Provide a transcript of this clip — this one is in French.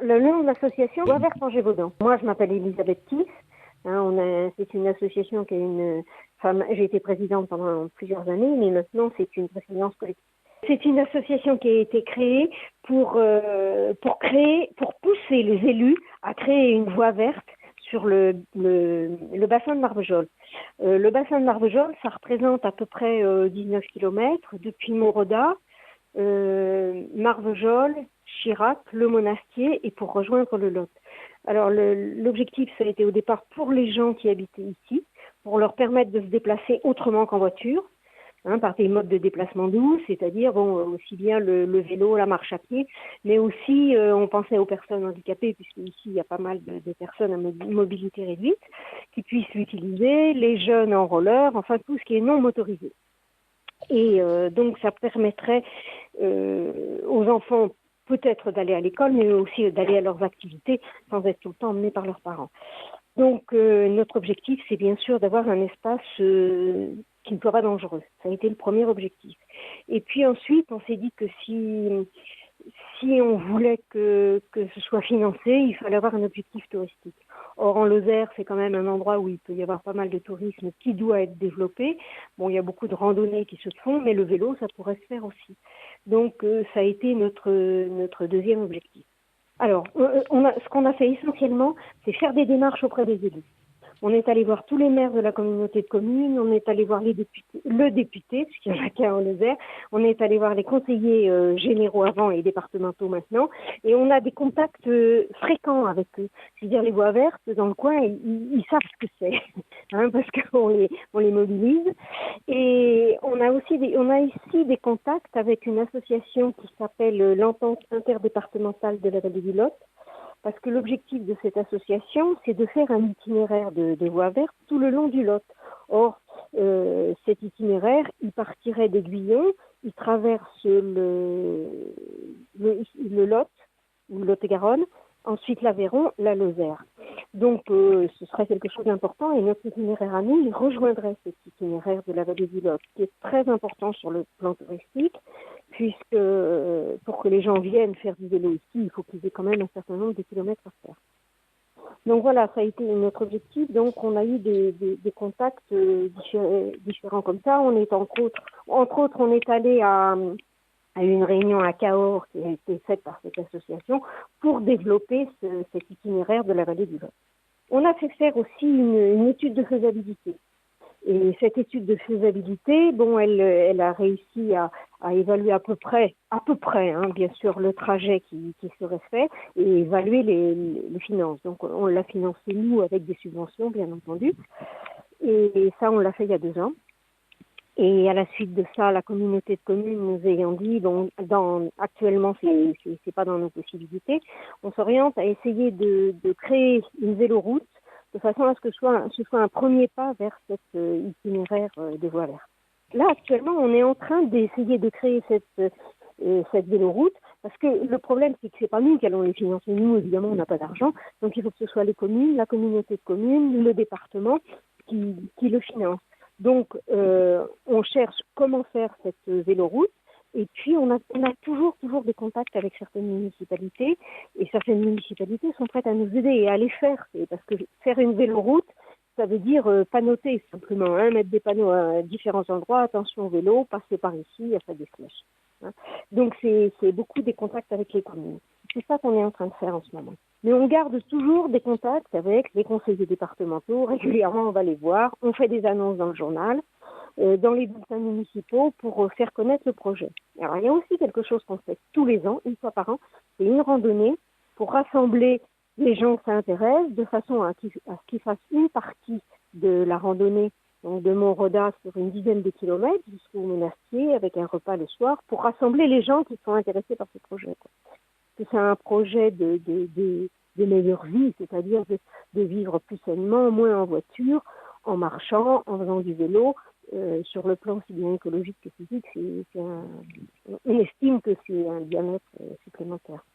Le nom de l'association Voix verte en Gévaudan. Moi, je m'appelle Elisabeth Kiss. C'est une association qui est j'ai été présidente pendant plusieurs années, mais maintenant c'est une présidence collective. C'est une association qui a été créée pour pousser les élus à créer une voie verte sur le bassin de Marvejols. Le bassin de Marvejols, ça représente à peu près 19 kilomètres depuis Mauroda, Marvejols, Chirac, le Monastier et pour rejoindre le Lot. Alors l'objectif, ça a été au départ pour les gens qui habitaient ici, pour leur permettre de se déplacer autrement qu'en voiture, par des modes de déplacement doux, c'est-à-dire aussi bien le vélo, la marche à pied, mais aussi on pensait aux personnes handicapées, puisque ici il y a pas mal de personnes à mobilité réduite, qui puissent l'utiliser, les jeunes en roller, enfin tout ce qui est non motorisé. Et donc ça permettrait aux enfants peut-être d'aller à l'école, mais aussi d'aller à leurs activités sans être tout le temps emmenés par leurs parents. Donc notre objectif, c'est bien sûr d'avoir un espace qui ne soit pas dangereux. Ça a été le premier objectif. Et puis ensuite, on s'est dit que si on voulait que ce soit financé, il fallait avoir un objectif touristique. Or, en Lozère, c'est quand même un endroit où il peut y avoir pas mal de tourisme qui doit être développé. Bon, il y a beaucoup de randonnées qui se font, mais le vélo, ça pourrait se faire aussi. Donc, ça a été notre deuxième objectif. Alors, ce qu'on a fait essentiellement, c'est faire des démarches auprès des élus. On est allé voir tous les maires de la communauté de communes, on est allé voir le député, puisqu'il n'y en a qu'un en Lozère, on est allé voir les conseillers généraux avant et départementaux maintenant, et on a des contacts fréquents avec eux. C'est-à-dire les voies vertes, dans le coin, ils savent ce que c'est, parce qu'on les mobilise. Et on a ici des contacts avec une association qui s'appelle l'Entente interdépartementale de la Vallée du Lot, parce que l'objectif de cette association, c'est de faire un itinéraire de voies vertes tout le long du Lot. Or, cet itinéraire, il partirait d'Aiguillon, il traverse le Lot, ou le Lot-et-Garonne, ensuite l'Aveyron, la Lozère. Donc, ce serait quelque chose d'important et notre itinéraire à nous, il rejoindrait cet itinéraire de la vallée du Lot, qui est très important sur le plan touristique, puisque pour que les gens viennent faire du vélo ici, il faut qu'ils aient quand même un certain nombre de kilomètres à faire. Donc voilà, ça a été notre objectif. Donc on a eu des contacts différents comme ça. On est entre autres, on est allé à une réunion à Cahors qui a été faite par cette association pour développer cet itinéraire de la vallée du Lot. On a fait faire aussi une étude de faisabilité. Et cette étude de faisabilité, elle a réussi à évaluer à peu près, bien sûr, le trajet qui serait fait et évaluer les finances. Donc, on l'a financé, nous, avec des subventions, bien entendu. Et ça, on l'a fait il y a 2 ans. Et à la suite de ça, la communauté de communes nous ayant dit, actuellement, c'est pas dans nos possibilités, on s'oriente à essayer de créer une véloroute de façon à ce que ce soit un premier pas vers cet itinéraire des voies vertes. Là, actuellement, on est en train d'essayer de créer cette véloroute, parce que le problème, c'est que c'est pas nous qui allons les financer. Nous, évidemment, on n'a pas d'argent, donc il faut que ce soit les communes, la communauté de communes, le département qui le finance. Donc, on cherche comment faire cette véloroute. Et puis, on a toujours des contacts avec certaines municipalités. Et certaines municipalités sont prêtes à nous aider et à les faire. Parce que faire une véloroute, ça veut dire panneauter simplement, mettre des panneaux à différents endroits. Attention au vélo, passez par ici, il y a ça des flèches. Donc, c'est beaucoup des contacts avec les communes. C'est ça qu'on est en train de faire en ce moment. Mais on garde toujours des contacts avec les conseillers départementaux. Régulièrement, on va les voir. On fait des annonces dans le journal, dans les bulletins municipaux pour faire connaître le projet. Alors, il y a aussi quelque chose qu'on fait tous les ans, une fois par an. C'est une randonnée pour rassembler les gens qui s'intéressent de façon à ce qu'ils fassent une partie de la randonnée, donc de Mauroda sur une dizaine de kilomètres jusqu'au Monastier avec un repas le soir pour rassembler les gens qui sont intéressés par ce projet, quoi. Que c'est un projet de meilleure vie, c'est-à-dire de vivre plus sainement, moins en voiture, en marchant, en faisant du vélo. Sur le plan aussi bien écologique que physique, on estime que c'est un bien-être supplémentaire.